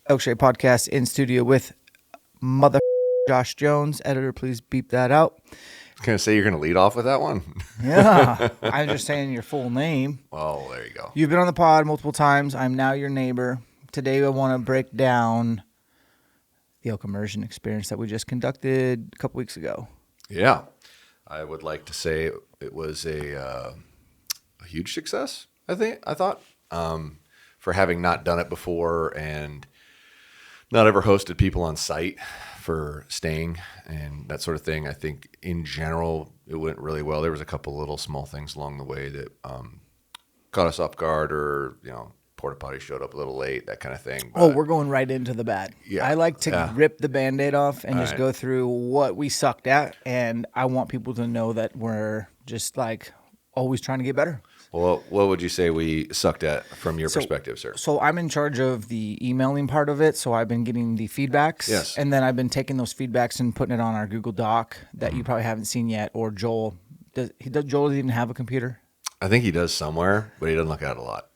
ElkShape podcast in studio with mother Josh Jones. Editor, please beep that out. I was going to say you're going to lead off with that one. Yeah, I'm just saying your full name. Oh, there you go. You've been on the pod multiple times. I'm now your neighbor. Today I want to break down the Elk Immersion Experience that we just conducted a couple weeks ago. Yeah, I would like to say it was a huge success. I thought for having not done it before and not ever hosted people on site for staying and that sort of thing. I think in general it went really well. There was a couple little small things along the way that caught us off guard, or porta potty showed up a little late, that kind of thing. But, we're going right into the bad. Yeah, I like to rip the Band-Aid off and just right. go through what we sucked at, and I want people to know that we're just like always trying to get better. Well, what would you say we sucked at from your perspective, sir? So I'm in charge of the emailing part of it, so I've been getting the feedbacks. Yes. And then I've been taking those feedbacks and putting it on our Google Doc that you probably haven't seen yet, or Joel. Does Joel even have a computer? I think he does somewhere, but he doesn't look at it a lot.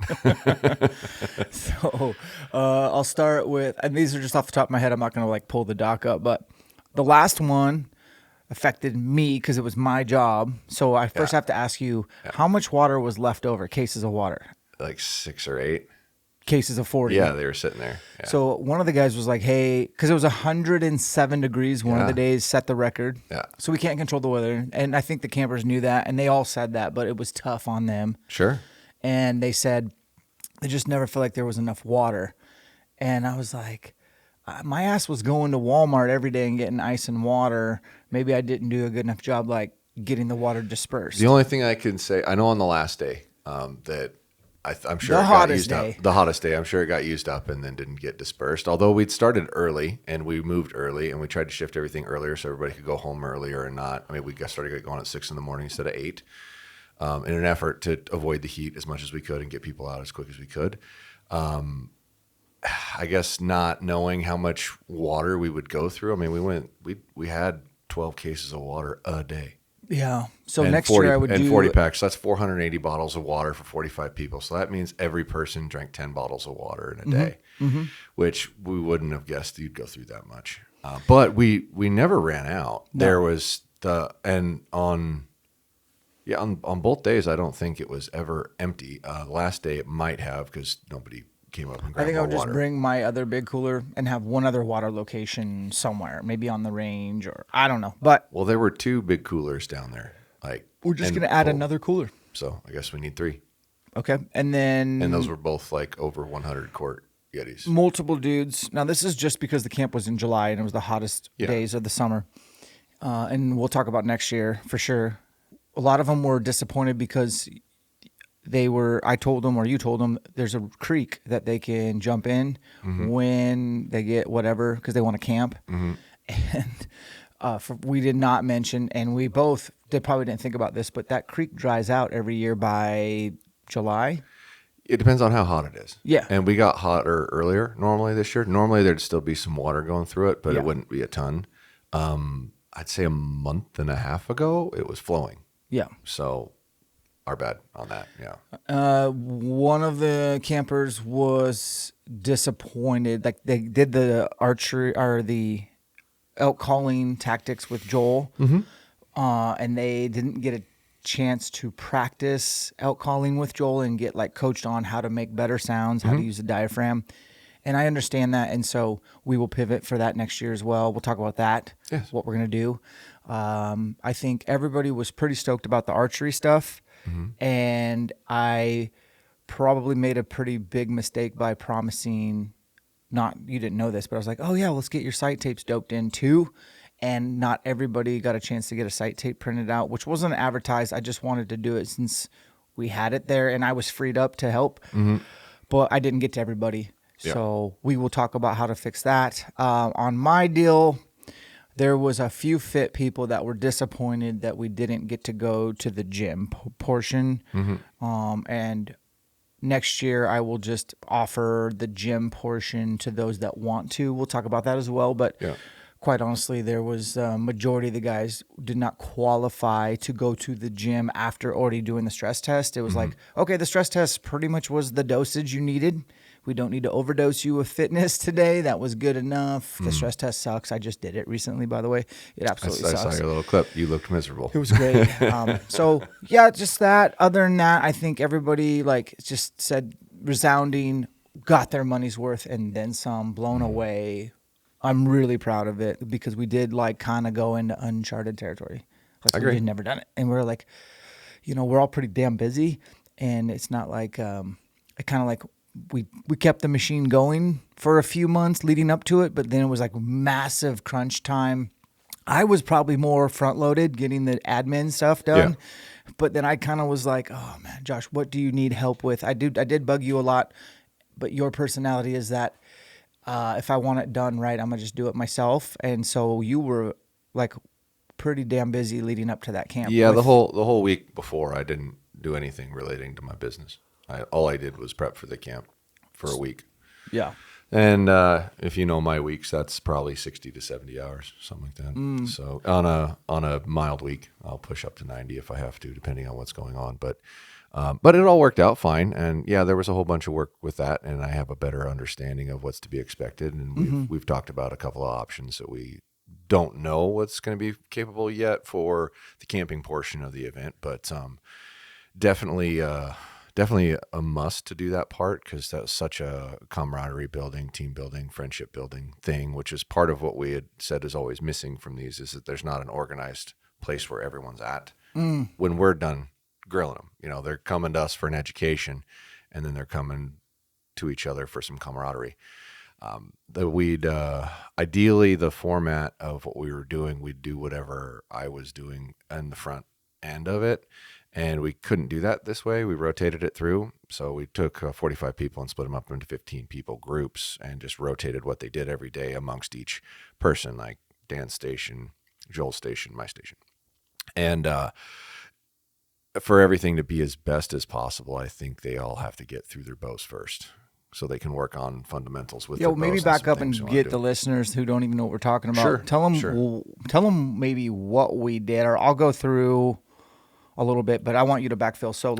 So I'll start with, and these are just off the top of my head. I'm not going to pull the doc up, but the last one affected me because it was my job. So I first have to ask you, how much water was left over? Cases of water? Like 6 or 8. Cases of 40. Yeah, they were sitting there. Yeah. So one of the guys was like, hey, because it was 107 degrees one of the days, set the record. Yeah. So we can't control the weather. And I think the campers knew that, and they all said that, but it was tough on them. Sure. And they said they just never felt like there was enough water. And I was like, my ass was going to Walmart every day and getting ice and water. Maybe I didn't do a good enough job getting the water dispersed. The only thing I can say, I know on the last day that I'm sure The it got hottest used day. up. The hottest day. I'm sure it got used up and then didn't get dispersed. Although we'd started early and we moved early and we tried to shift everything earlier so everybody could go home earlier and not. I mean, we started going at 6 in the morning instead of 8 in an effort to avoid the heat as much as we could and get people out as quick as we could. I guess not knowing how much water we would go through. I mean, we had 12 cases of water a day. Yeah. So And next 40, year I would and do 40 packs. So that's 480 bottles of water for 45 people. So that means every person drank 10 bottles of water in a day, which we wouldn't have guessed you'd go through that much. But we never ran out. No. There was on both days, I don't think it was ever empty. Last day it might have because nobody came up and grabbed I think I more would just water. bring my other big cooler and have one other water location somewhere, maybe on the range, or I don't know. But Well, there were 2 big coolers down there. we're just and going to add full. another cooler. So I guess we need 3. Okay. And then And those were both over 100 quart Yetis. multiple dudes. Now, this is just because the camp was in July and it was the hottest days of the summer. And we'll talk about next year for sure. A lot of them were disappointed because I told them, or you told them, there's a creek that they can jump in when they get whatever, because they want to camp. And we did not mention, and we both probably didn't think about this, but that creek dries out every year by July. It depends on how hot it is. Yeah. And we got hotter earlier normally this year. Normally there'd still be some water going through it, but it wouldn't be a ton. I'd say a month and a half ago, it was flowing. Yeah. So our bad on that. Yeah. One of the campers was disappointed. Like, they did the archery or the elk calling tactics with Joel, and they didn't get a chance to practice elk calling with Joel and get coached on how to make better sounds, how to use the diaphragm. And I understand that, and so we will pivot for that next year as well. We'll talk about that, what we're going to do. I think everybody was pretty stoked about the archery stuff, and I probably made a pretty big mistake by promising, you didn't know this, but I was like, oh yeah, let's get your sight tapes doped in too. And not everybody got a chance to get a sight tape printed out, which wasn't advertised. I just wanted to do it since we had it there and I was freed up to help, but I didn't get to everybody. Yeah. So we will talk about how to fix that. On my deal, there was a few fit people that were disappointed that we didn't get to go to the gym portion. And next year I will just offer the gym portion to those that want to. We'll talk about that as well. But quite honestly, there was a majority of the guys did not qualify to go to the gym after already doing the stress test. It was like, okay, the stress test pretty much was the dosage you needed. We don't need to overdose you with fitness today. That was good enough. The stress test sucks. I just did it recently, by the way. It absolutely I sucks. saw your little clip. You looked miserable. It was great. So yeah, just that. Other than that, I think everybody like just said resounding, got their money's worth and then some, blown away. I'm really proud of it because we did like kind of go into uncharted territory. Like I agree. we'd never done it. And we're like, we're all pretty damn busy, and it's not like, it kind of like we kept the machine going for a few months leading up to it, but then it was like massive crunch time. I was probably more front loaded getting the admin stuff done. Yeah. But then I kind of was like, oh man, Josh, what do you need help with? I did bug you a lot, but your personality is that if I want it done right, I'm gonna just do it myself. And so you were like pretty damn busy leading up to that camp. Yeah, the whole week before, I didn't do anything relating to my business. All I did was prep for the camp for a week. Yeah. And if you know my weeks, that's probably 60 to 70 hours, something like that. So on a mild week, I'll push up to 90 if I have to, depending on what's going on. But it all worked out fine. And yeah, there was a whole bunch of work with that, and I have a better understanding of what's to be expected. And we've talked about a couple of options that we don't know what's going to be capable yet for the camping portion of the event, but definitely a must to do that part, because that's such a camaraderie building, team building, friendship building thing, which is part of what we had said is always missing from these, is that there's not an organized place where everyone's at when we're done grilling them. They're coming to us for an education, and then they're coming to each other for some camaraderie. Ideally, the format of what we were doing, we'd do whatever I was doing in the front end of it. And we couldn't do that this way. We rotated it through. So we took 45 people and split them up into 15 people groups and just rotated what they did every day amongst each person, like Dan's station, Joel's station, my station. And for everything to be as best as possible, I think they all have to get through their bows first, so they can work on fundamentals with their bows. Maybe back up and get the listeners who don't even know what we're talking about. Sure. Tell them maybe what we did, or I'll go through a little bit, but I want you to backfill. So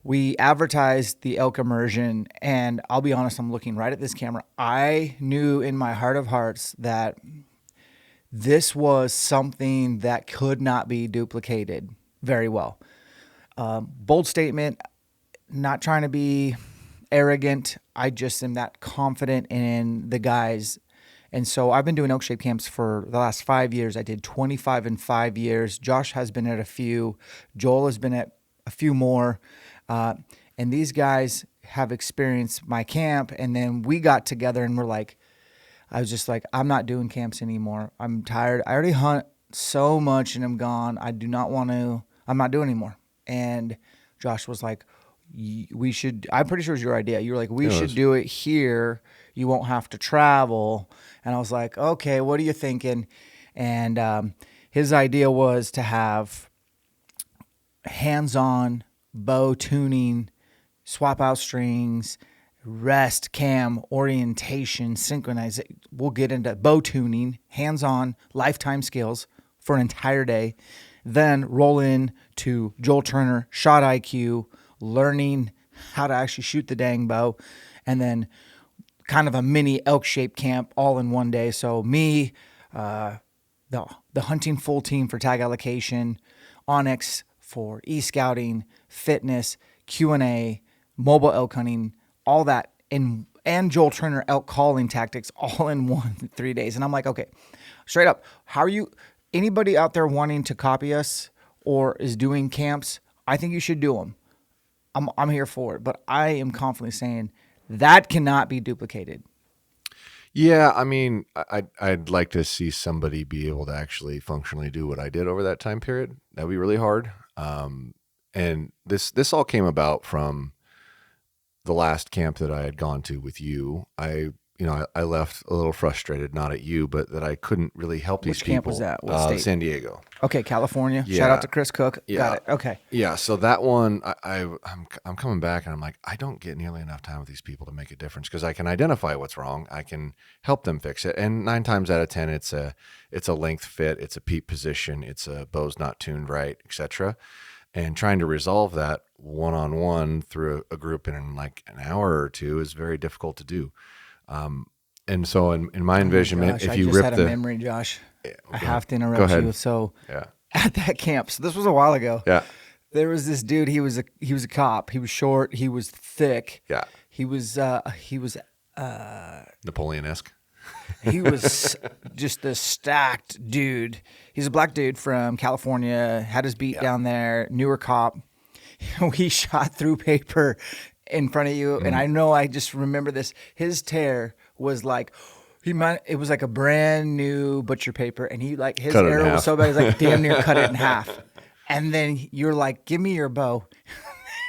we advertised the Elk Immersion, and I'll be honest, I'm looking right at this camera. I knew in my heart of hearts that this was something that could not be duplicated very well. Bold statement, not trying to be arrogant. I just am that confident in the guys. And so I've been doing ElkShape camps for the last 5 years. I did 25 in 5 years. Josh has been at a few. Joel has been at a few more. And these guys have experienced my camp. And then we got together and I was just like, I'm not doing camps anymore. I'm tired. I already hunt so much and I'm gone. I'm not doing anymore. And Josh was like, we should, I'm pretty sure it was your idea. You were like, we should do it here. You won't have to travel. And I was like, okay, what are you thinking? And his idea was to have hands-on bow tuning, swap out strings, rest, cam, orientation, synchronize. We'll get into bow tuning, hands-on, lifetime skills for an entire day. Then roll in to Joel Turner, shot IQ, learning how to actually shoot the dang bow, and then kind of a mini ElkShape camp all in one day. So me, the hunting full team for tag allocation, Onyx for e-scouting, fitness, Q&A, mobile elk hunting, all that, and Joel Turner elk calling tactics all in 3 days. And I'm like, okay, straight up, how are you? Anybody out there wanting to copy us or is doing camps, I think you should do them. I'm here for it, but I am confidently saying that cannot be duplicated. Yeah, I mean, I'd like to see somebody be able to actually functionally do what I did over that time period. That'd be really hard. And this all came about from the last camp that I had gone to with you. I left a little frustrated, not at you, but that I couldn't really help these people. Which camp was that? What state? San Diego. Okay, California. Yeah. Shout out to Chris Cook. Yeah. Got it. Okay. Yeah, so that one, I'm coming back and I'm like, I don't get nearly enough time with these people to make a difference, because I can identify what's wrong. I can help them fix it. And 9 times out of 10, it's a length fit, it's a peep position, it's a bow's not tuned right, etc. And trying to resolve that one-on-one through a group in like an hour or two is very difficult to do. And so in my envisionment, Gosh, if I you just rip had a the, memory, Josh. I have to go interrupt ahead. you. So Yeah. at that camp, so this was a while ago. Yeah. There was this dude. He was a cop. He was short. He was thick. Yeah. He was Napoleon-esque. he was just a stacked dude. He's a black dude from California. Had his beat down there. Newer cop. We shot through paper in front of you, and I know I just remember this. His tear was like. It was like a brand new butcher paper, and he like his Cut it in arrow was half. so bad, he's like damn near cut it in half. And then you're like, "Give me your bow,"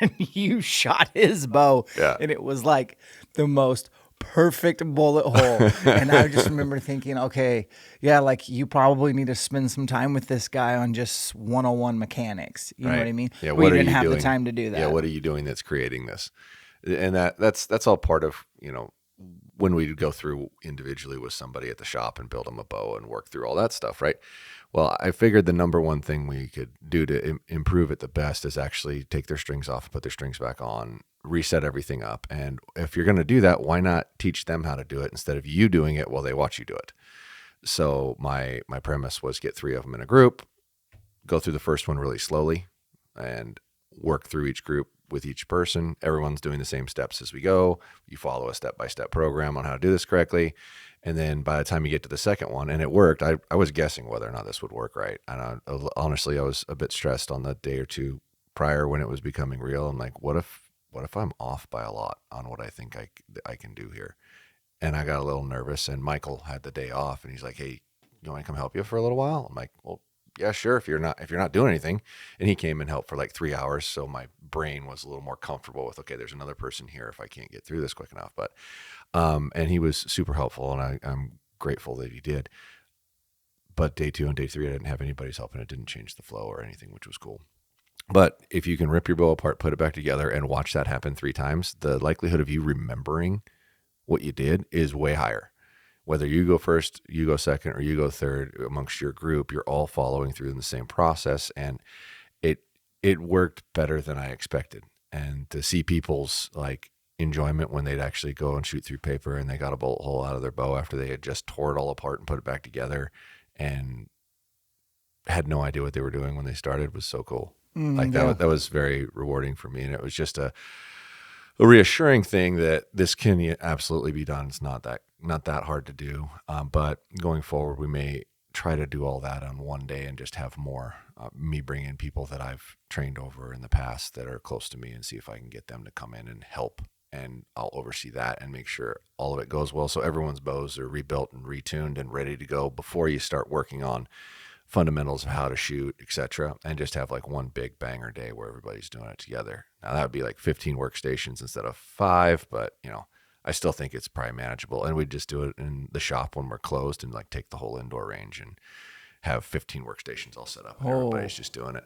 and you shot his bow, Yeah. and it was like the most perfect bullet hole. And I just remember thinking, okay, yeah, like you probably need to spend some time with this guy on just 101 mechanics. You know what I mean? Yeah. Where What you are didn't you have doing? the time to do that. Yeah. What are you doing that's creating this? And that's all part of, when we go through individually with somebody at the shop and build them a bow and work through all that stuff, right? Well, I figured the number one thing we could do to improve it the best is actually take their strings off, put their strings back on, reset everything up. And if you're going to do that, why not teach them how to do it instead of you doing it while they watch you do it? So my premise was get 3 of them in a group, go through the first one really slowly, and work through each group with each person. Everyone's doing the same steps as we go. You follow a step-by-step program on how to do this correctly. And then by the time you get to the second one, and it worked, I was guessing whether or not this would work right. And honestly, I was a bit stressed on the day or two prior when it was becoming real. I'm like, what if I'm off by a lot on what I think I can do here? And I got a little nervous, and Michael had the day off, and he's like, hey, you want me to come help you for a little while? I'm like, well, yeah, sure. If you're not doing anything. And he came and helped for like 3 hours. So my brain was a little more comfortable with, okay, there's another person here if I can't get through this quick enough. But, and he was super helpful, and I'm grateful that he did. But day 2 and day 3, I didn't have anybody's help, and it didn't change the flow or anything, which was cool. But if you can rip your bow apart, put it back together, and watch that happen 3 times, the likelihood of you remembering what you did is way higher. Whether you go first, you go second, or you go third amongst your group, you're all following through in the same process. And it worked better than I expected. And to see people's like enjoyment when they'd actually go and shoot through paper and they got a bullet hole out of their bow after they had just tore it all apart and put it back together and had no idea what they were doing when they started was so cool. That was very rewarding for me. And it was just a reassuring thing that this can absolutely be done. It's not that hard to do. But going forward, we may try to do all that on one day and just have more me bring in people that I've trained over in the past that are close to me and see if I can get them to come in and help. And I'll oversee that and make sure all of it goes well. So everyone's bows are rebuilt and retuned and ready to go before you start working on fundamentals of how to shoot, etc., and just have like one big banger day where everybody's doing it together. Now that would be like 15 workstations instead of 5, but I still think it's probably manageable. And we'd just do it in the shop when we're closed and like take the whole indoor range and have 15 workstations all set up and everybody's just doing it.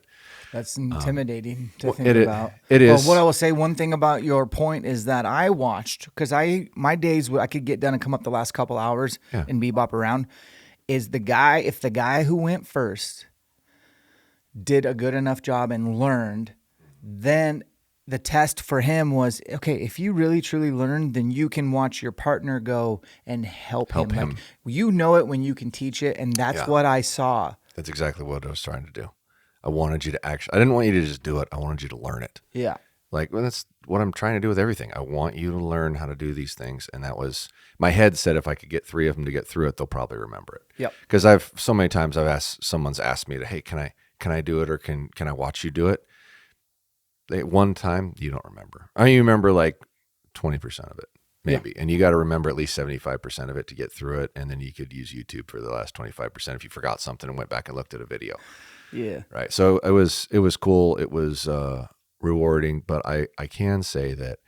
That's intimidating to think about. It is. Well, what I will say, one thing about your point is that I watched, because my days I could get done and come up the last couple hours and bebop around, is if the guy who went first did a good enough job and learned, then the test for him was, okay, if you really truly learned, then you can watch your partner go and help him. Like, you know it when you can teach it, and that's what I saw. That's exactly what I was trying to do. I wanted you to I didn't want you to just do it. I wanted you to learn it. Yeah. Like, well, that's what I'm trying to do with everything. I want you to learn how to do these things. And that was, my head said if I could get 3 of them to get through it, they'll probably remember it. Yep. Because so many times someone's asked me to, hey, can I do it, or can I watch you do it? One time, you don't remember. I mean, you remember like 20% of it, maybe. Yeah. And you got to remember at least 75% of it to get through it. And then you could use YouTube for the last 25% if you forgot something and went back and looked at a video. Yeah. Right. So it was cool. It was rewarding, but I can say that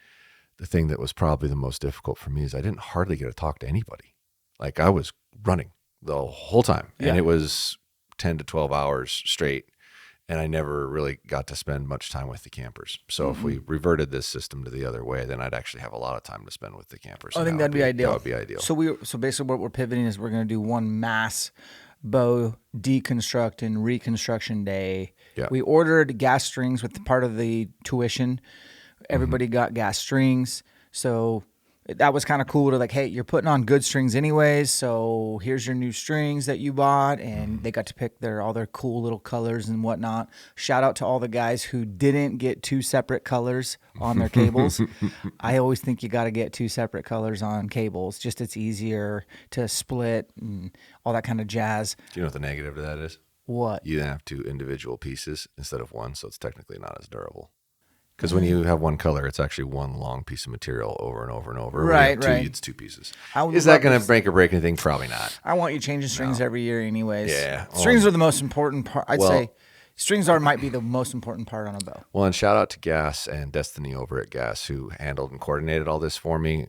the thing that was probably the most difficult for me is I didn't hardly get to talk to anybody. Like, I was running the whole time, and it was 10 to 12 hours straight, and I never really got to spend much time with the campers. So if we reverted this system to the other way, then I'd actually have a lot of time to spend with the campers. I think that'd be ideal. That would be ideal. So basically what we're pivoting is we're going to do one mass bow deconstruct and reconstruction day. Yeah. We ordered gas strings with part of the tuition. Everybody got gas strings. So that was kind of cool to like, hey, you're putting on good strings anyways. So here's your new strings that you bought. And they got to pick all their cool little colors and whatnot. Shout out to all the guys who didn't get 2 separate colors on their cables. I always think you got to get 2 separate colors on cables. Just it's easier to split and all that kind of jazz. Do you know what the negative to that is? What? You have 2 individual pieces instead of one, so it's technically not as durable. Because when you have one color, it's actually one long piece of material over and over and over. Right, when you have right. It's 2 pieces. Is that going to make or break anything? Probably not. I want you changing strings every year anyways. Yeah. Strings are the most important part. I'd say strings might be the most important part on a bow. Well, and shout out to Gas and Destiny over at Gas who handled and coordinated all this for me.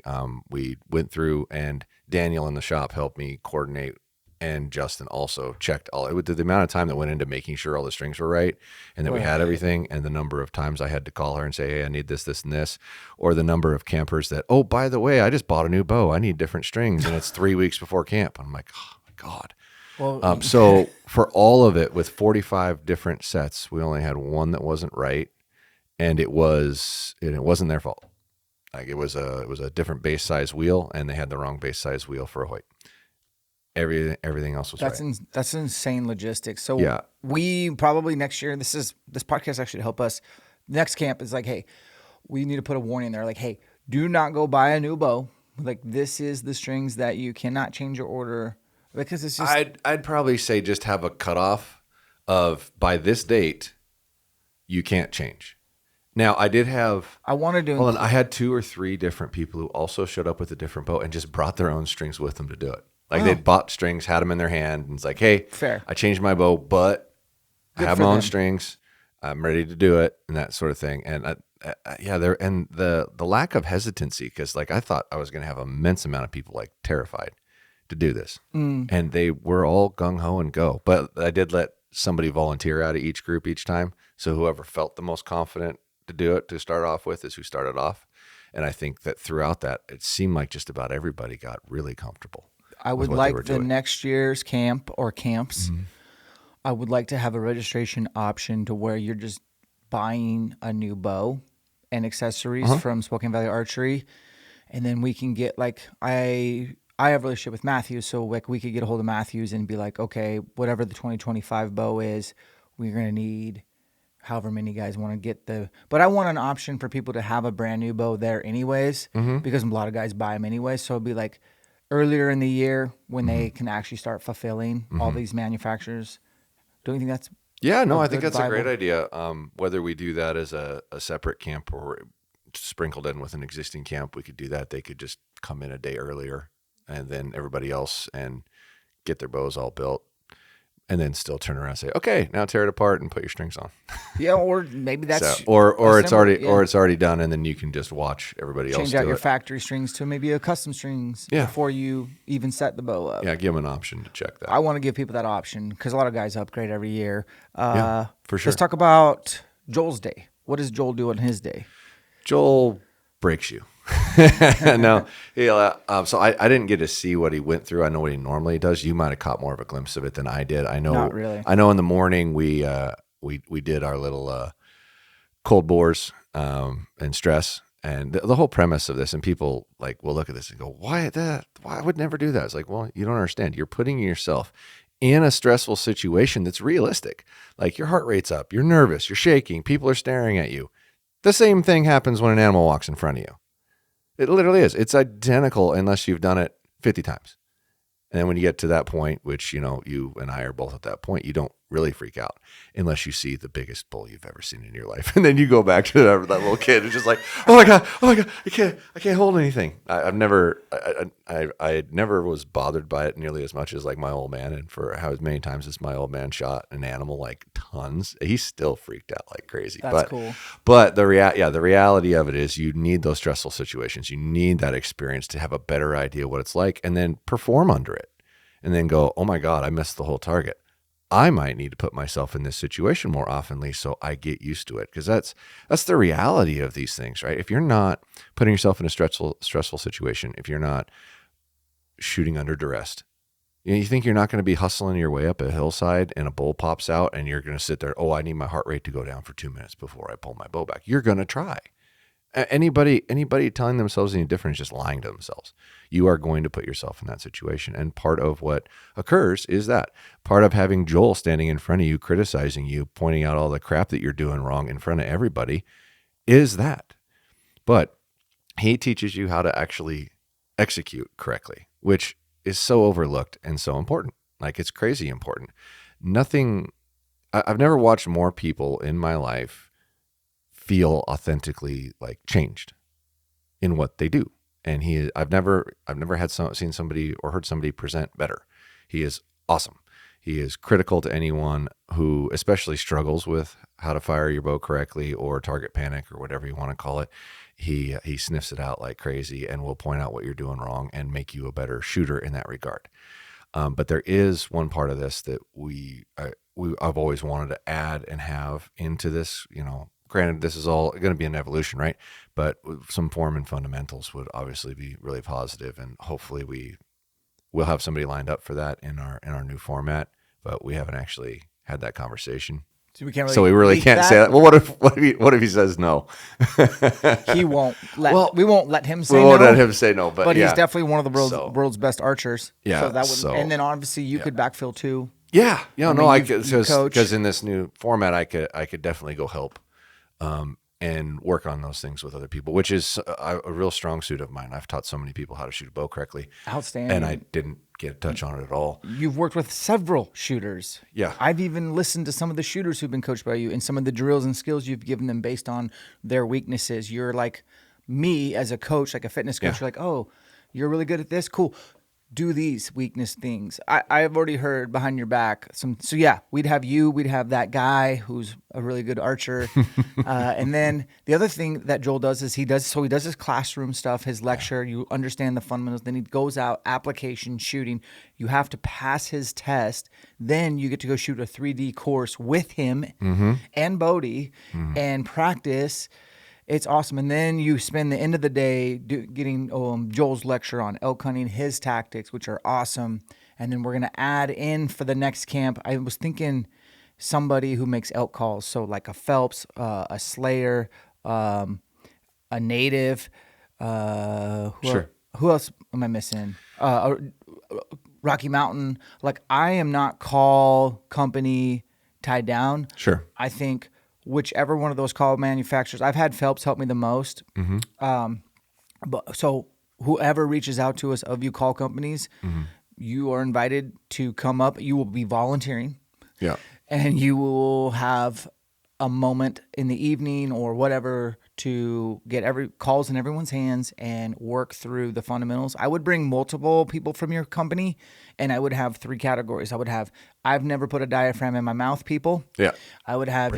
We went through, and Daniel in the shop helped me coordinate, and Justin also checked the amount of time that went into making sure all the strings were right and that we had everything, and the number of times I had to call her and say, hey, I need this, this, and this, or the number of campers that, oh, by the way, I just bought a new bow. I need different strings, and it's 3 weeks before camp. I'm like, oh my God. Well, So for all of it, with 45 different sets, we only had one that wasn't right, and it wasn't their fault. Like it was a different base size wheel, and they had the wrong base size wheel for a Hoyt. Everything else was right. That's insane logistics. So we probably next year, this podcast actually to help us. Next camp is like, hey, we need to put a warning there. Like, hey, do not go buy a new bow. Like, this is the strings that you cannot change your order, because it's just. I'd probably say just have a cutoff of by this date, you can't change. Now I did have. I wanted to. Hold on, I had 2 or 3 different people who also showed up with a different bow and just brought their own strings with them to do it. Like they'd bought strings, had them in their hand, and it's like, hey, fair. I changed my bow, but I have my own strings. I'm ready to do it, and that sort of thing. And the lack of hesitancy, because like I thought I was going to have an immense amount of people like terrified to do this, and they were all gung ho and go. But I did let somebody volunteer out of each group each time, so whoever felt the most confident to do it to start off with is who started off. And I think that throughout that, it seemed like just about everybody got really comfortable. I would like the next year's camp or camps. I would like to have a registration option to where you're just buying a new bow and accessories from Spokane Valley Archery, and then we can get like I have a relationship with Matthews, so like we could get a hold of Matthews and be like, okay, whatever the 2025 bow is, we're gonna need however many guys want to get but I want an option for people to have a brand new bow there anyways, because a lot of guys buy them anyway. So it'd be like earlier in the year when they can actually start fulfilling all these manufacturers. Don't you think that's I think that's a great idea. Whether we do that as a separate camp or sprinkled in with an existing camp, we could do that. They could just come in a day earlier, and then everybody else and get their bows all built, and then still turn around and say, okay, now tear it apart and put your strings on. Yeah, or maybe that's or it's already done, and then you can just watch everybody else change out your factory strings to maybe a custom strings before you even set the bow up. Yeah, give them an option to check that. I want to give people that option because a lot of guys upgrade every year. For sure. Let's talk about Joel's day. What does Joel do on his day? Joel breaks you. No, so I didn't get to see what he went through. I know what he normally does. You might have caught more of a glimpse of it than I did. I know. Not really. I know in the morning we did our little cold bores and stress, and the whole premise of this. And people like will look at this and go, "Why that? Why I would never do that?" It's like, well, you don't understand. You're putting yourself in a stressful situation that's realistic. Like your heart rate's up, you're nervous, you're shaking, people are staring at you. The same thing happens when an animal walks in front of you. It literally is. It's identical unless you've done it 50 times. And then when you get to that point, which, you and I are both at that point, you don't really freak out unless you see the biggest bull you've ever seen in your life. And then you go back to that little kid who's just like, oh my God, I can't hold anything. I never was bothered by it nearly as much as like my old man. And for how many times as my old man shot an animal, like tons, he's still freaked out like crazy. That's cool. But the reality of it is you need those stressful situations. You need that experience to have a better idea what it's like, and then perform under it. And then go, oh my God, I missed the whole target. I might need to put myself in this situation more oftenly so I get used to it. Because that's the reality of these things, right? If you're not putting yourself in a stressful situation, if you're not shooting under duress, You think you're not going to be hustling your way up a hillside and a bull pops out and you're going to sit there, oh, I need my heart rate to go down for 2 minutes before I pull my bow back. You're going to try. Anybody telling themselves any different is just lying to themselves. You are going to put yourself in that situation. And part of what occurs is that part of having Joel standing in front of you, criticizing you, pointing out all the crap that you're doing wrong in front of everybody is that. But he teaches you how to actually execute correctly, which is so overlooked and so important. Like, it's crazy important. I've never watched more people in my life feel authentically like changed in what they do. And I've never seen somebody or heard somebody present better. He is awesome. He is critical to anyone who especially struggles with how to fire your bow correctly or target panic or whatever you want to call it. He sniffs it out like crazy and will point out what you're doing wrong and make you a better shooter in that regard. But there is one part of this that I've always wanted to add and have into this, granted, this is all going to be an evolution, right? But some form and fundamentals would obviously be really positive, and hopefully we'll have somebody lined up for that in our new format. But we haven't actually had that conversation, so we really can't say that. Well, what if he says no? He won't let. We won't let him say no. We won't let him say no. But he's definitely one of the world's best archers. Yeah. So that would, and then obviously you could backfill too. Yeah. I could, because in this new format, I could definitely go help. And work on those things with other people, which is a real strong suit of mine. I've taught so many people how to shoot a bow correctly. Outstanding. And I didn't get a touch on it at all. You've worked with several shooters. Yeah. I've even listened to some of the shooters who've been coached by you and some of the drills and skills you've given them based on their weaknesses. You're like me as a coach, like a fitness coach. You're like, oh, you're really good at this? Cool. Do these weakness things. I've already heard behind your back some. So yeah, we'd have you. We'd have that guy who's a really good archer. And then the other thing that Joel does is he does his classroom stuff, his lecture. You understand the fundamentals. Then he goes out, application, shooting. You have to pass his test. Then you get to go shoot a 3D course with him and Bodie and practice. It's awesome. And then you spend the end of the day getting Joel's lecture on elk hunting, his tactics, which are awesome. And then we're going to add in for the next camp. I was thinking somebody who makes elk calls. So like a Phelps, a Slayer, a Native. Who else am I missing? Rocky Mountain. Like, I am not call company tied down. Sure. I think whichever one of those call manufacturers, I've had Phelps help me the most. But so whoever reaches out to us of you call companies, you are invited to come up. You will be volunteering. Yeah. And you will have a moment in the evening or whatever to get calls in everyone's hands and work through the fundamentals. I would bring multiple people from your company, and I would have 3 categories. I would have, I've never put a diaphragm in my mouth people. Yeah. I would have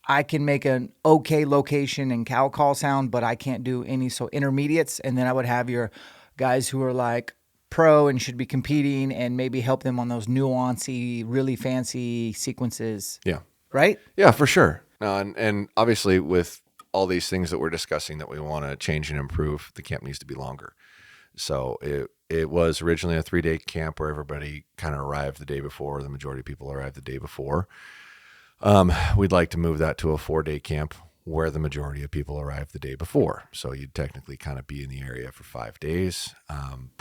I can make an okay location and cow call sound, but I can't do any intermediates. And then I would have your guys who are like pro and should be competing and maybe help them on those nuancy, really fancy sequences. Yeah. Right? Yeah, for sure. And obviously with all these things that we're discussing that we want to change and improve, the camp needs to be longer. So it was originally a 3-day camp where everybody kind of arrived the day before. The majority of people arrived the day before. We'd like to move that to a 4-day camp where the majority of people arrive the day before. So you'd technically kind of be in the area for 5 days.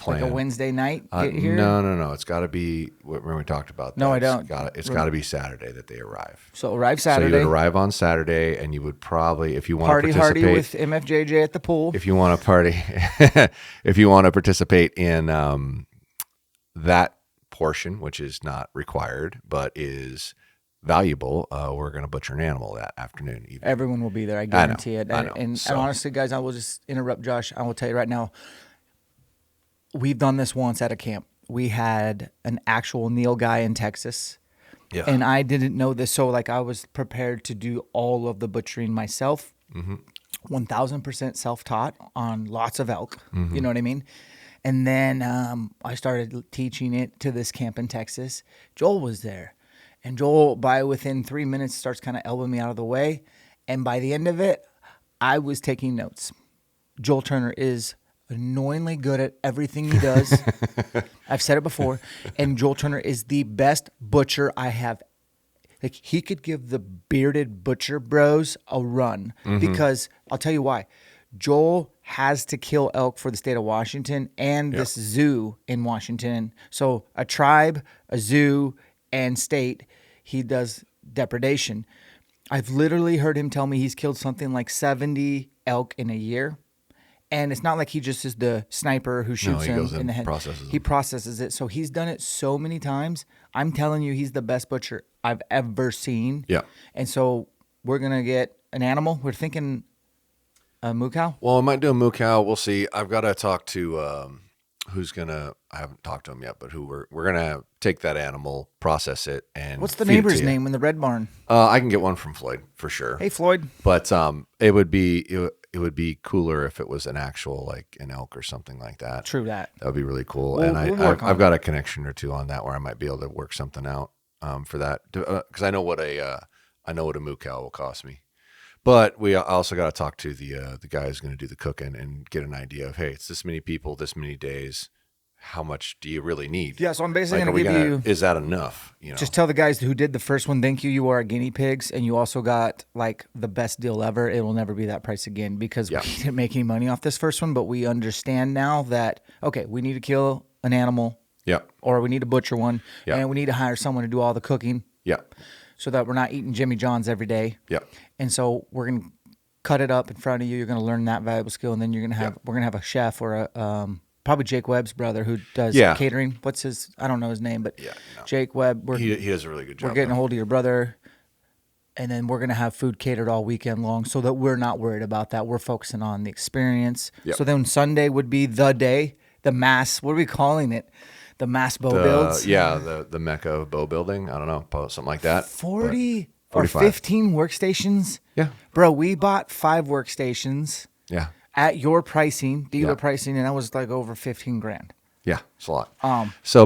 Like a Wednesday night get here? No. It's got to be, remember we talked about that. No, I don't. It's got to be Saturday that they arrive. So arrive Saturday. So you would arrive on Saturday, and you would probably, if you want to participate. Party with MFJJ at the pool. If you want to party, if you want to participate in that portion, which is not required, but is valuable, we're going to butcher an animal that afternoon. Evening. Everyone will be there. I guarantee it. I know. And honestly, guys, I will just interrupt Josh. I will tell you right now, we've done this once at a camp. We had an actual Neil guy in Texas. Yeah. And I didn't know this. So like I was prepared to do all of the butchering myself. 1000% self-taught on lots of elk. You know what I mean? And then I started teaching it to this camp in Texas. Joel was there. And Joel, within 3 minutes, starts kind of elbowing me out of the way. And by the end of it, I was taking notes. Joel Turner is annoyingly good at everything he does. I've said it before. And Joel Turner is the best butcher I have. Like, he could give the bearded butcher bros a run because I'll tell you why. Joel has to kill elk for the state of Washington and this zoo in Washington. So a tribe, a zoo, and state, he does depredation. I've literally heard him tell me he's killed something like 70 elk in a year. And it's not like he just is the sniper who shoots him in the head. He processes it. So he's done it so many times. I'm telling you, he's the best butcher I've ever seen. Yeah. And so we're going to get an animal. We're thinking a moo cow. Well, I might do a moo cow. We'll see. I've got to talk to who's going to, I haven't talked to him yet, but who we're going to take that animal, process it, and what's the neighbor's name in the red barn? I can get one from Floyd for sure. Hey, Floyd. But it would be cooler if it was an actual, like an elk or something like that. True that. That would be really cool. We'll I've got a connection or two on that where I might be able to work something out for that, because I know what a moo cow will cost me. But I also got to talk to the guy who's going to do the cooking and get an idea of, hey, it's this many people, this many days. How much do you really need? Yeah, so I'm basically going to give you. Is that enough? Just tell the guys who did the first one, thank you. You are our guinea pigs, and you also got like the best deal ever. It will never be that price again because we didn't make any money off this first one. But we understand now that we need to kill an animal. Yeah. Or we need to butcher one. Yeah. And we need to hire someone to do all the cooking. Yeah. So that we're not eating Jimmy John's every day. Yeah. And so we're going to cut it up in front of you. You're going to learn that valuable skill, and then we're going to have a chef or a probably Jake Webb's brother who does catering. What's his? I don't know his name, but Jake Webb. He does a really good job. We're getting a hold of your brother, and then we're going to have food catered all weekend long so that we're not worried about that. We're focusing on the experience. Yep. So then Sunday would be the day, the mass. What are we calling it? The mass bow builds? Yeah, the Mecca of bow building. I don't know, something like that. 40 or 15 workstations? Yeah. Bro, we bought 5 workstations. Yeah. At your pricing, dealer pricing, and that was like over $15,000. Yeah, it's a lot.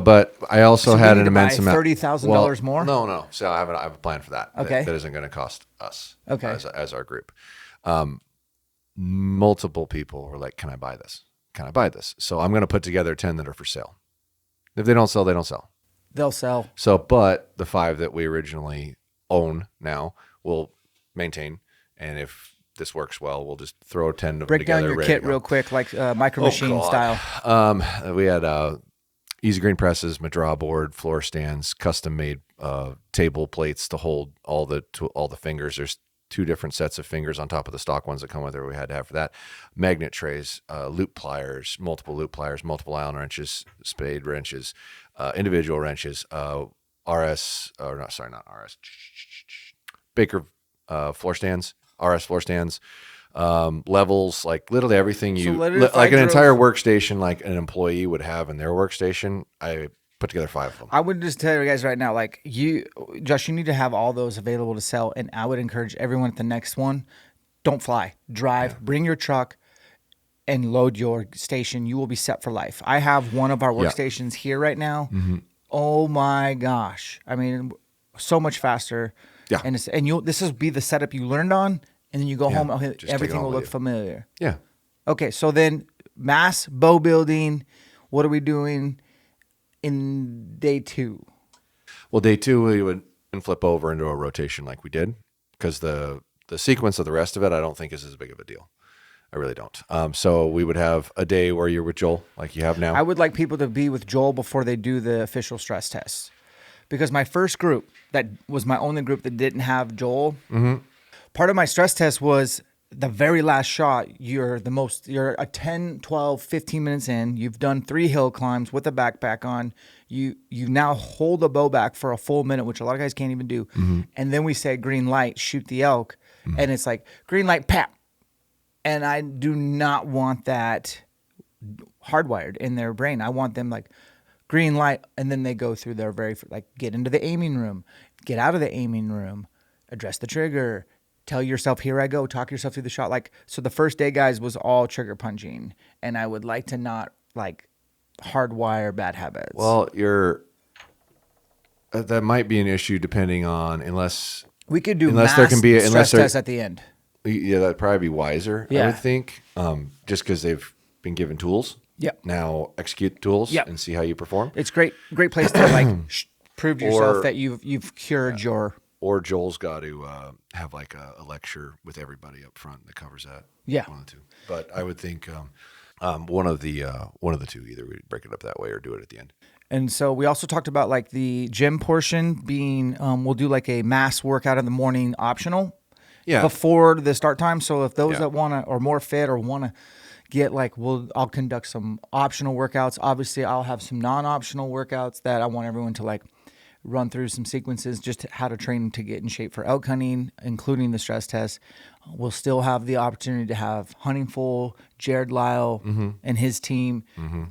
But I also had an immense amount. $30,000 more? No. So I have a plan for that. Okay. That isn't going to cost us. Okay. As our group. Multiple people were like, "Can I buy this? Can I buy this?" So I'm going to put together 10 that are for sale. If they don't sell, they don't sell. They'll sell. So, but the 5 that we originally own now will maintain, and if this works well, we'll just throw 10 of them together. Break down your kit real quick, like Micro Machine style. We had easy grain presses, Madra board, floor stands, custom made table plates to hold all the fingers. There's 2 different sets of fingers on top of the stock ones that come with it. We had to have for that. Magnet trays, loop pliers, multiple Allen wrenches, spade wrenches, individual wrenches, Baker floor stands. RS floor stands, levels, like literally everything like an entire workstation, like an employee would have in their workstation. I put together 5 of them. I would just tell you guys right now, like Josh, you need to have all those available to sell. And I would encourage everyone at the next one, don't fly, drive, bring your truck and load your station. You will be set for life. I have one of our workstations here right now. Mm-hmm. Oh my gosh. I mean, so much faster. Yeah, and this will be the setup you learned on, and then you go home. Everything will look familiar. Yeah. Okay, so then mass bow building. What are we doing in day 2? Well, day 2 we would flip over into a rotation like we did, because the sequence of the rest of it I don't think is as big of a deal. I really don't. So we would have a day where you're with Joel, like you have now. I would like people to be with Joel before they do the official stress tests. Because my first group, that was my only group that didn't have Joel, part of my stress test was the very last shot. You're a 10, 12, 15 minutes in. You've done 3 hill climbs with a backpack on. You now hold the bow back for a full minute, which a lot of guys can't even do. Mm-hmm. And then we say green light, shoot the elk. Mm-hmm. And it's like, green light, pap. And I do not want that hardwired in their brain. I want them like, green light, and then they go through their get into the aiming room, get out of the aiming room, address the trigger, tell yourself, here I go, talk yourself through the shot. So the first day, guys, was all trigger punching, and I would like to not hardwire bad habits. Well, that might be an issue depending on, unless we could do stress tests at the end. Yeah, that'd probably be wiser, I would think, just because they've been given tools. Yep. Now execute the tools Yep. and see how you perform. It's great place to like prove to yourself Or- that you've cured your. Or Joel's got to have like a lecture with everybody up front that covers that. Yeah. One of the two. But I would think one of the two, either we break it up that way or do it at the end. And so we also talked about like the gym portion being, we'll do like a mass workout in the morning optional before the start time. So if those that want to, or more fit or want to get like, I'll conduct some optional workouts. Obviously I'll have some non-optional workouts that I want everyone to like run through some sequences, just how to train to get in shape for elk hunting, including the stress test. We'll still have the opportunity to have Hunting Full, Jared Lyle, and his team.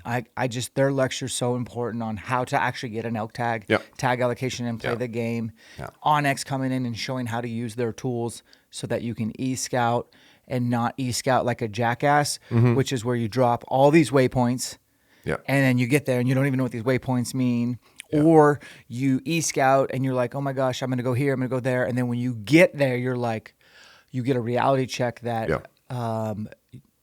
I just, their lecture's so important on how to actually get an elk tag, tag allocation, and play the game. Onyx coming in and showing how to use their tools so that you can e-scout and not e-scout like a jackass, which is where you drop all these waypoints, and then you get there and you don't even know what these waypoints mean. Or you e-scout and you're like, oh my gosh, I'm going to go here, I'm going to go there. And then when you get there, you're like, you get a reality check that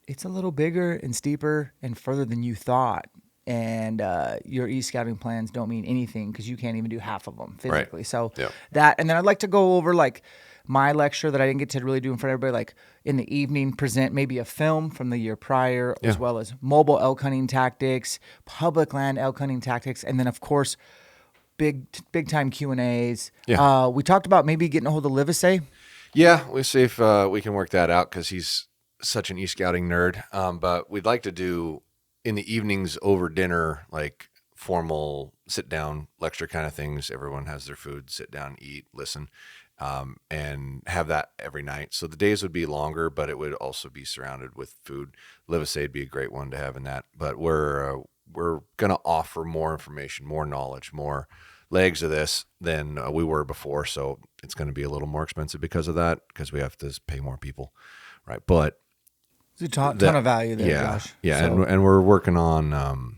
it's a little bigger and steeper and further than you thought. And your e-scouting plans don't mean anything because you can't even do half of them physically. Right. So that, and then I'd like to go over like my lecture that I didn't get to really do in front of everybody, like in the evening, present maybe a film from the year prior, as well as mobile elk hunting tactics, public land elk hunting tactics, and then of course, big time Q&As. We talked about maybe getting a hold of Livesay. Yeah, we'll see if we can work that out because he's such an e-scouting nerd. But we'd like to do in the evenings over dinner, like formal sit-down lecture kind of things. Everyone has their food, sit down, eat, listen. And have that every night. So the days would be longer, but it would also be surrounded with food. Livesay would be a great one to have in that. But we're going to offer more information, more knowledge, more legs of this than we were before. So it's going to be a little more expensive because of that, because we have to pay more people, right? But it's a ton of value there, Josh. Yeah, so. And we're working on.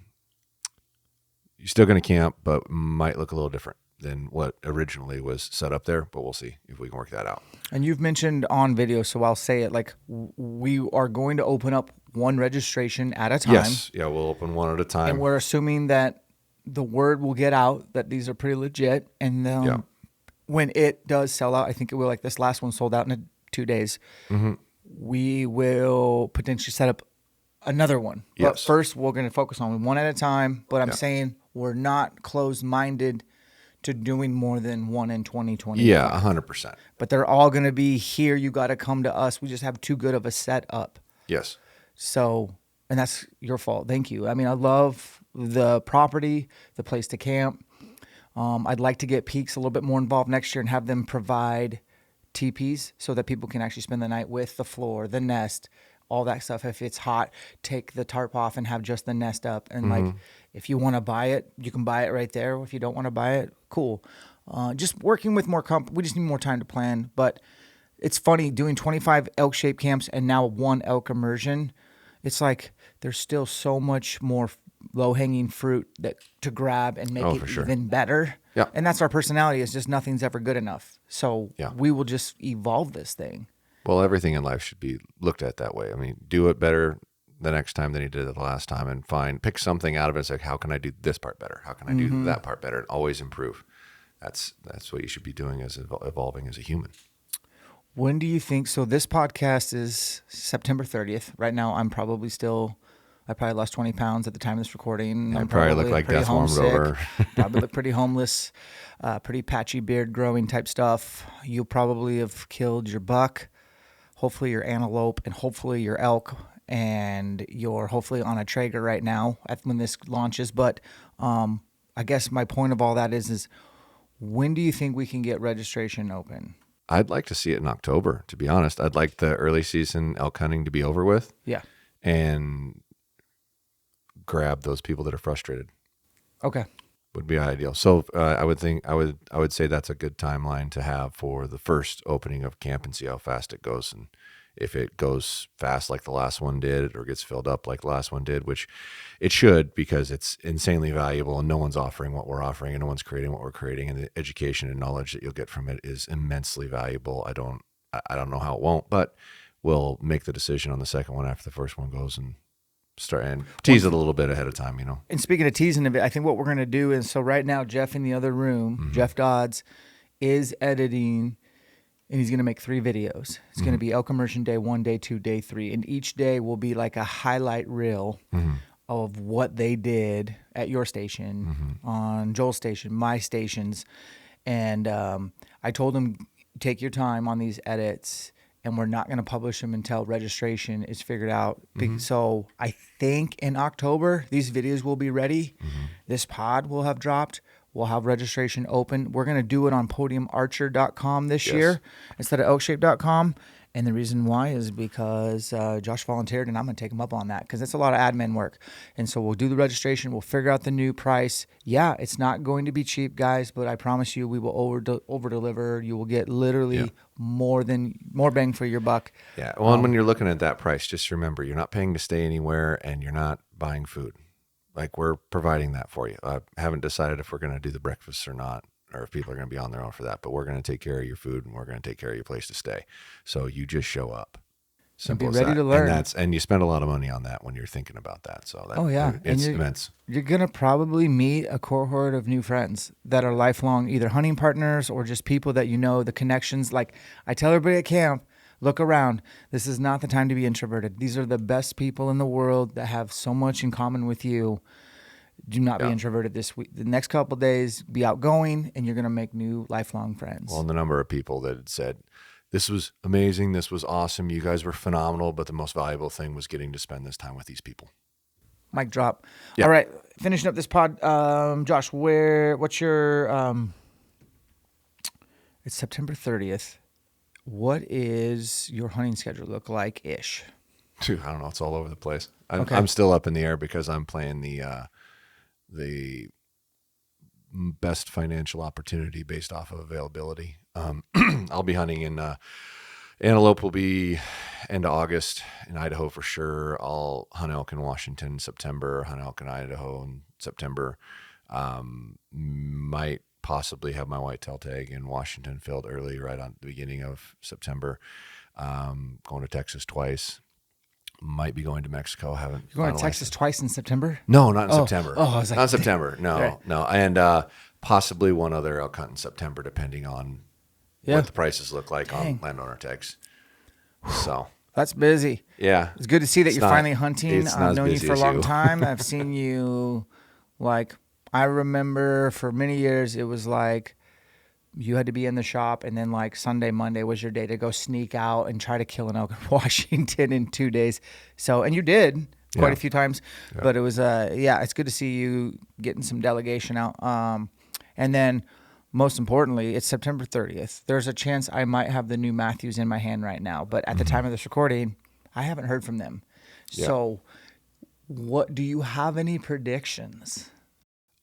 You're still going to camp, but might look a little different than what originally was set up there, but we'll see if we can work that out. And you've mentioned on video, so I'll say it, like we are going to open up one registration at a time. Yes, yeah, we'll open one at a time. And we're assuming that the word will get out that these are pretty legit. And then when it does sell out, I think it will, like this last one sold out in 2 days, we will potentially set up another one. Yes. But first, we're going to focus on one at a time. But I'm saying we're not closed-minded to doing more than one in 2020. Yeah, 100%. But they're all going to be here. You got to come to us. We just have too good of a setup. Yes. So, and that's your fault. Thank you. I mean, I love the property, the place to camp. I'd like to get Peaks a little bit more involved next year and have them provide teepees so that people can actually spend the night with the floor, the nest, all that stuff. If it's hot, take the tarp off and have just the nest up. And like, if you want to buy it, you can buy it right there. If you don't want to buy it, cool. Just working with more we just need more time to plan. But it's funny doing 25 ElkShape camps and now one Elk Immersion. It's like there's still so much more low-hanging fruit that to grab and make it even better. Yeah. And that's our personality. It's just nothing's ever good enough. So we will just evolve this thing. Well, everything in life should be looked at that way. I mean, do it better the next time than you did it the last time, and pick something out of it. It's like, how can I do this part better? How can I do that part better? And always improve. That's what you should be doing as evolving as a human. When do you think? So this podcast is September 30th. Right now, I probably lost 20 pounds at the time of this recording. Yeah, I'm probably look like death warmed over. Probably look pretty homeless, pretty patchy beard growing type stuff. You'll probably have killed your buck, hopefully your antelope, and hopefully your elk. And you're hopefully on a Traeger right now when this launches. But I guess my point of all that is when do you think we can get registration open? I'd like to see it in October, to be honest. I'd like the early season elk hunting to be over with. Yeah. And grab those people that are frustrated. Okay. Would be ideal. So I would say that's a good timeline to have for the first opening of camp and see how fast it goes. And if it goes fast like the last one did or gets filled up like the last one did, which it should, because it's insanely valuable and no one's offering what we're offering and no one's creating what we're creating, and the education and knowledge that you'll get from it is immensely valuable. I don't know how it won't, but we'll make the decision on the second one after the first one goes and start and tease it a little bit ahead of time, you know. And speaking of teasing a bit, I think what we're going to do is, so right now, Jeff in the other room, Jeff Dodds, is editing, and he's going to make 3 videos. It's going to be Elk Immersion Day 1, Day 2, Day 3. And each day will be like a highlight reel of what they did at your station, on Joel's station, my stations. And I told him, take your time on these edits, and we're not going to publish them until registration is figured out. So I think in October, these videos will be ready. This pod will have dropped. We'll have registration open. We're going to do it on podiumarcher.com this year instead of ElkShape.com. And the reason why is because Josh volunteered, and I'm going to take him up on that because it's a lot of admin work. And so we'll do the registration. We'll figure out the new price. Yeah, it's not going to be cheap, guys, but I promise you we will over-deliver. You will get literally more bang for your buck. Yeah, well, and when you're looking at that price, just remember you're not paying to stay anywhere, and you're not buying food. Like, we're providing that for you. I haven't decided if we're going to do the breakfast or not, or if people are going to be on their own for that, but we're going to take care of your food, and we're going to take care of your place to stay. So you just show up. Simple be as ready that. to learn. And you spend a lot of money on that when you're thinking about that. So it's immense. You're going to probably meet a cohort of new friends that are lifelong, either hunting partners or just people that you know, the connections. Like I tell everybody at camp, look around. This is not the time to be introverted. These are the best people in the world that have so much in common with you. Do not be introverted this week. The next couple of days, be outgoing, and you're going to make new lifelong friends. Well, and the number of people that had said, this was amazing, this was awesome, you guys were phenomenal, but the most valuable thing was getting to spend this time with these people. Mic drop. Yeah. All right, finishing up this pod. Josh, what's your, it's September 30th. What is your hunting schedule look like-ish? Dude, I don't know. It's all over the place. I'm still up in the air because I'm playing the best financial opportunity based off of availability. I'll be hunting in antelope will be end of August in Idaho for sure. I'll hunt elk in Washington in September, hunt elk in Idaho in September. Might possibly have my whitetail tag in Washington filled early, right on the beginning of September. Going to Texas twice. Might be going to Mexico. Haven't. You're going to Texas twice in September? No, not in September. Oh, I was like, not in September. No, right. no, and possibly one other elk hunt in September, depending on what the prices look like on landowner tags. So that's busy. Yeah, it's good to see that you're finally hunting. I've known you for a long you. time. I've seen you. Like I remember for many years, it was like you had to be in the shop, and then like Sunday, Monday was your day to go sneak out and try to kill an elk in Washington in 2 days. So, and you did quite a few times, but it was, it's good to see you getting some delegation out. And then most importantly, it's September 30th. There's a chance I might have the new Matthews in my hand right now, but at the time of this recording, I haven't heard from them. Yeah. So do you have any predictions?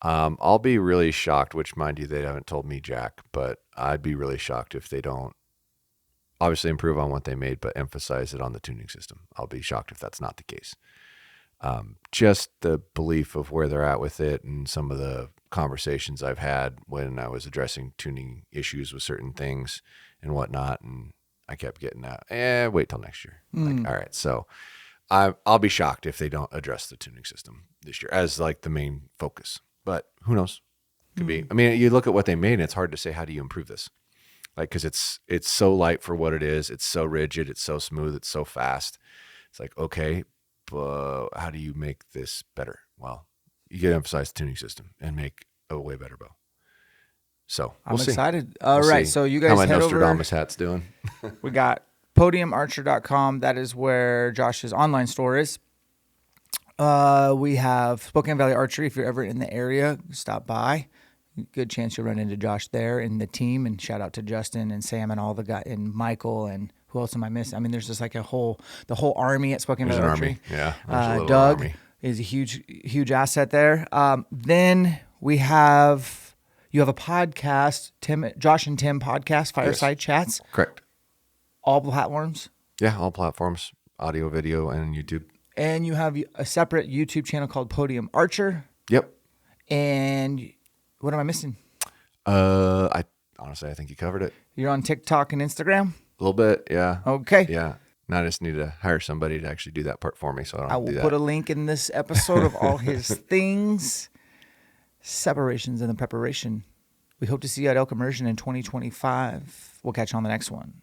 I'll be really shocked, which mind you, they haven't told me jack, but I'd be really shocked if they don't obviously improve on what they made, but emphasize it on the tuning system. I'll be shocked if that's not the case. Just the belief of where they're at with it and some of the conversations I've had when I was addressing tuning issues with certain things and whatnot. And I kept getting that, wait till next year. Like, all right. So I'll be shocked if they don't address the tuning system this year as like the main focus. But who knows? Could be. I mean, you look at what they made, and it's hard to say how do you improve this, like because it's so light for what it is. It's so rigid. It's so smooth. It's so fast. It's like okay, but how do you make this better? Well, you get to emphasize the tuning system and make a way better bow. So I'm see. excited. All right, so you guys how my head Nostradamus over. hat's doing. We got podiumarcher.com. That is where Josh's online store is. We have Spokane Valley Archery. If you're ever in the area, stop by. Good chance you'll run into Josh there and the team. And shout out to Justin and Sam and all the guys and Michael and who else am I missing? I mean, there's just like the whole army at Spokane Valley Archery. Yeah, Doug army. Is a huge asset there. Then you have a podcast, Josh and Tim podcast, Fireside Chats. Correct. All platforms. Yeah, all platforms, audio, video, and YouTube. And you have a separate YouTube channel called Podium Archer. Yep. And what am I missing? I think you covered it. You're on TikTok and Instagram? A little bit, yeah. Okay. Yeah. Now I just need to hire somebody to actually do that part for me, so I don't I have to will do put that. a link in this episode of all his things, separations, and the preparation. We hope to see you at Elk Immersion in 2025. We'll catch you on the next one.